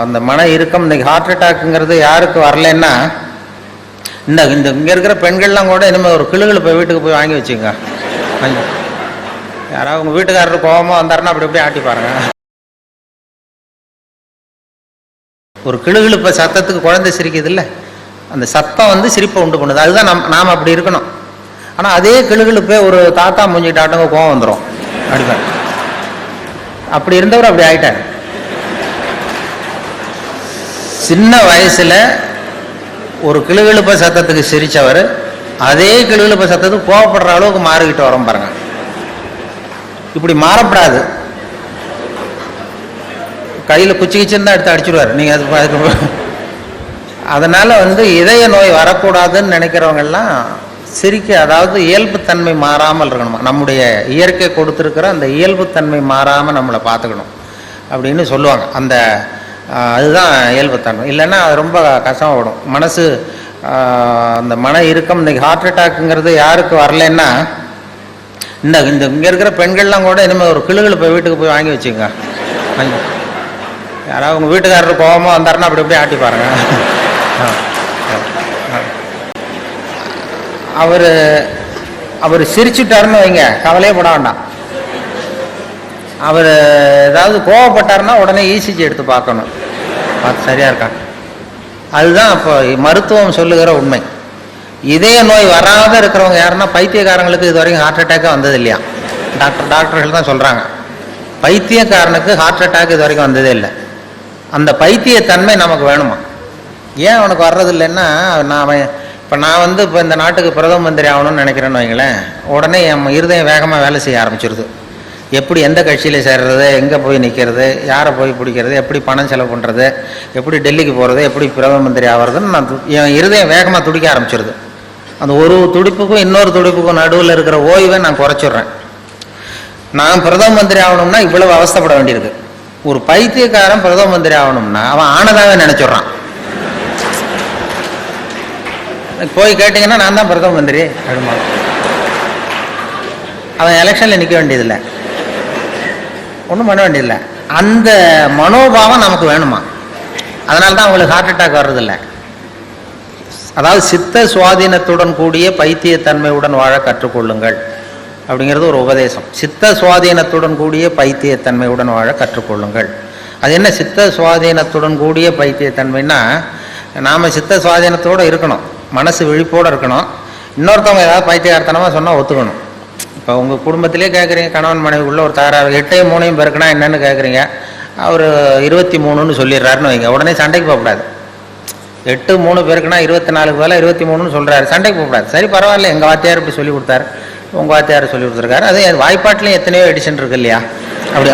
அந்த மன இறுக்கம் இன்னைக்கு ஹார்ட் அட்டாக்குங்கிறது யாருக்கு வரலன்னா இந்த இங்கே இருக்கிற பெண்கள்லாம் கூட இனிமேல் ஒரு கிளுகிழு போய் வீட்டுக்கு போய் வாங்கி வச்சுங்க. யாராவது உங்கள் வீட்டுக்காரர் கோபமாக வந்தாருன்னா அப்படி அப்படியே ஆட்டி பாருங்க. ஒரு கிளுகிழுப்ப சத்தத்துக்கு குழந்தை சிரிக்குது இல்லை, அந்த சத்தம் சிரிப்பை உண்டு பண்ணுது. அதுதான் நாம் அப்படி இருக்கணும். ஆனால் அதே கிளுகிழுப்பே ஒரு தாத்தா மூஞ்சிக்கிட்டாட்டங்க கோபம் வந்துடும் அடிப்பார். அப்படி இருந்தவர் அப்படி ஆயிட்டார். சின்ன வயசுல ஒரு கிளுகிழுப்ப சத்தத்துக்கு சிரிச்சவர் அதே கிளுகிழுப்ப சத்தத்துக்கு கோவப்படுற அளவுக்கு மாறிக்கிட்டு வரோம் பாருங்க. இப்படி மாறப்படாது. கையில குச்சி கிச்சின்னு தான் எடுத்து அடிச்சுடுவார் நீங்க. அதனால இதய நோய் வரக்கூடாதுன்னு நினைக்கிறவங்க எல்லாம் சிரிக்க, அதாவது இயல்புத்தன்மை மாறாமல் இருக்கணுமா. நம்முடைய இயற்கை கொடுத்துருக்கிற அந்த இயல்புத்தன்மை மாறாம நம்மளை பார்த்துக்கணும் அப்படின்னு சொல்லுவாங்க. அதுதான் இயல்புத்தன்மை. இல்லைன்னா அது ரொம்ப கஷ்டப்படும் மனசு. அந்த மன இறுக்கம் இன்னைக்கு ஹார்ட் அட்டாக்குங்கிறது யாருக்கு வரலன்னா இந்த இங்கே இருக்கிற பெண்கள்லாம் கூட இனிமேல் ஒரு கிளுகிழு போய் வீட்டுக்கு போய் வாங்கி வச்சுங்க. யாராவது உங்கள் வீட்டுக்காரர் கோபமாக வந்தாருன்னா அப்படி அப்படியே ஆட்டி பாருங்க. அவர் சிரிச்சுட்டாருன்னு வைங்க, கவலையே பட வேண்டாம். அவர் ஏதாவது கோவப்பட்டாருன்னா உடனே இசிஜி எடுத்து பார்க்கணும், பார்த்து சரியா இருக்கா. அதுதான் இப்போ மருத்துவம் சொல்லுகிற உண்மை. இதய நோய் வராத இருக்கிறவங்க யாருன்னா பைத்தியக்காரங்களுக்கு இது வரைக்கும் ஹார்ட் அட்டாக்கே வந்தது இல்லையா. டாக்டர்கள் தான் சொல்றாங்க, பைத்தியக்காரனுக்கு ஹார்ட் அட்டாக் இது வரைக்கும் வந்ததே இல்லை. அந்த பைத்தியத்தன்மை நமக்கு வேணுமா. ஏன் அவனுக்கு வர்றது இல்லைன்னா, நான் இப்போ இந்த நாட்டுக்கு பிரதம மந்திரி ஆகணும்னு நினைக்கிறேன்னு வைங்களேன், உடனே என் இருதயம் வேகமாக வேலை செய்ய ஆரம்பிச்சிருது. எப்படி எந்த கட்சியில் சேர்றது, எங்கே போய் நிற்கிறது, யாரை போய் பிடிக்கிறது, எப்படி பணம் செலவு பண்ணுறது, எப்படி டெல்லிக்கு போகிறது, எப்படி பிரதம மந்திரி ஆகிறதுன்னு என் இருதயம் வேகமாக துடிக்க ஆரம்பிச்சிருது. அந்த ஒரு துடிப்புக்கும் இன்னொரு துடிப்புக்கும் நடுவில் இருக்கிற ஓய்வை நான் குறைச்சிட்றேன். நான் பிரதம மந்திரி ஆகணும்னா இவ்வளவு அவஸ்தைப்பட வேண்டியிருக்கு. ஒரு பைத்தியக்காரன் பிரதம மந்திரி ஆகணும்னா அவன் ஆனதாவே நினைச்சிட்றான். போய் கேட்டிங்கன்னா நான் தான் பிரதம மந்திரி அப்படிமா. அவன் எலெக்ஷனில் நிற்க வேண்டியதில்லை, ஒன்றும் பண்ண வேண்டியதில்லை. அந்த மனோபாவம் நமக்கு வேணுமா. அதனால தான் அவங்களுக்கு ஹார்ட் அட்டாக் வர்றதில்லை. அதாவது சித்த சுவாதீனத்துடன் கூடிய பைத்தியத்தன்மையுடன் வாழ கற்றுக்கொள்ளுங்கள் அப்படிங்கிறது ஒரு உபதேசம். சித்த சுவாதீனத்துடன் கூடிய பைத்தியத்தன்மையுடன் வாழ கற்றுக்கொள்ளுங்கள். அது என்ன சித்த சுவாதீனத்துடன் கூடிய பைத்தியத்தன்மைன்னா, நாம் சித்த சுவாதீனத்தோடு இருக்கணும், மனசு விழிப்போடு இருக்கணும். இன்னொருத்தவங்க ஏதாவது பைத்தியகார்த்தனமாக சொன்னால் ஒத்துக்கணும். இப்போ உங்கள் குடும்பத்திலே கேட்குறீங்க, கணவன் மனைவிக்குள்ள ஒரு தகராறு, 8ஐயும் 3ஐயும் பெருக்கினா என்னன்னு கேட்குறீங்க, அவர் 23ன்னு சொல்லிடுறாருன்னு வைங்க, உடனே சண்டைக்கு போகக்கூடாது. 8 3 பெருக்குனா 24க்கு பதிலாக 23ன்னு சொல்கிறாரு, சண்டைக்கு போகக்கூடாது. சரி பரவாயில்ல, எங்கள் வாத்தியார் இப்படி சொல்லி கொடுத்தாரு, உங்கள் வாத்தியார் சொல்லி கொடுத்துருக்காரு, அது வாய்ப்பாட்டிலையும் எத்தனையோ எடிஷன் இருக்கு இல்லையா. அப்படி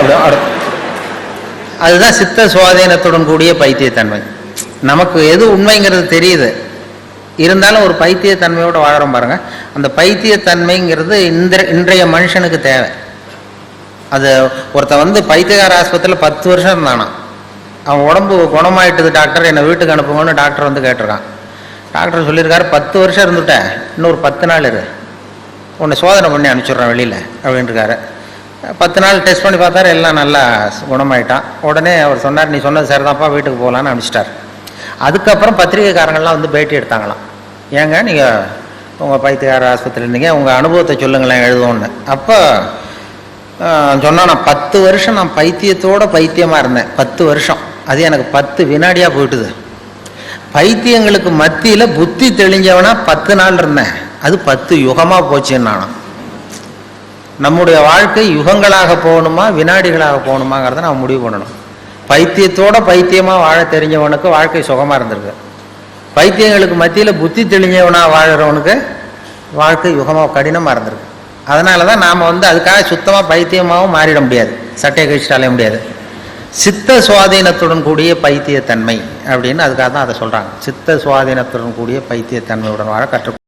அதுதான் சித்த சுவாதீனத்துடன் கூடிய பைத்தியத்தன்மை. நமக்கு எது உண்மைங்கிறது தெரியுது, இருந்தாலும் ஒரு பைத்தியத்தன்மையோடு வாழறோம் பாருங்க. அந்த பைத்தியத்தன்மைங்கிறது இன்றைய மனுஷனுக்கு தேவை. அது ஒருத்தன் பைத்தியகார ஆஸ்பத்திரியில் 10 வருஷம் இருந்தானா, அவன் உடம்பு குணமாயிட்டுது டாக்டர், என்னை வீட்டுக்கு அனுப்புங்கன்னு டாக்டர் கேட்டிருக்கான். டாக்டர் சொல்லியிருக்காரு, 10 வருஷம் இருந்துட்டேன், இன்னொரு 10 நாள் இரு, உன்னை சோதனை பண்ணி அனுப்பிச்சிட்றேன் வெளியில் அப்படின்ட்டுருக்காரு. 10 நாள் டெஸ்ட் பண்ணி பார்த்தாரு, எல்லாம் நல்லா குணமாயிட்டான். உடனே அவர் சொன்னார், நீ சொன்னது சரிதான்ப்பா, வீட்டுக்கு போகலான்னு அனுப்பிச்சிட்டார். அதுக்கப்புறம் பத்திரிகைக்காரங்கள்லாம் பேட்டி எடுத்தாங்களாம். ஏங்க நீங்கள் உங்கள் பைத்தியக்கார ஆஸ்பத்திரி இருந்தீங்க, உங்கள் அனுபவத்தை சொல்லுங்களேன் எழுதுவோன்னு. அப்போ சொன்னால், நான் 10 வருஷம் நான் பைத்தியமாக இருந்தேன். 10 வருஷம், அது எனக்கு 10 வினாடியாக போயிட்டுது. பைத்தியங்களுக்கு மத்தியில் புத்தி தெளிஞ்சவனா 10 நாள் இருந்தேன், அது 10 யுகமாக போச்சுன்னு நானும். நம்முடைய வாழ்க்கை யுகங்களாக போகணுமா வினாடிகளாக போகணுமாங்கிறத நான் முடிவு பண்ணணும். பைத்தியமாக வாழ தெரிஞ்சவனுக்கு வாழ்க்கை சுகமாக இருந்திருக்கு. பைத்தியங்களுக்கு மத்தியில் புத்தி தெளிஞ்சவனாக வாழறவனுக்கு வாழ்க்கை யுகமாக கடினமாக இருந்திருக்கு. அதனால தான் நாம் அதுக்காக சுத்தமாக பைத்தியமாகவும் மாறிட முடியாது, சட்டையை கழிச்சுட்டு அலைய முடியாது. சித்த சுவாதீனத்துடன் கூடிய பைத்தியத்தன்மை அப்படின்னு அதுக்காக தான் அதை சொல்கிறாங்க. சித்த சுவாதீனத்துடன் கூடிய பைத்தியத்தன்மையுடன் வாழ கற்றுக்கொள்ள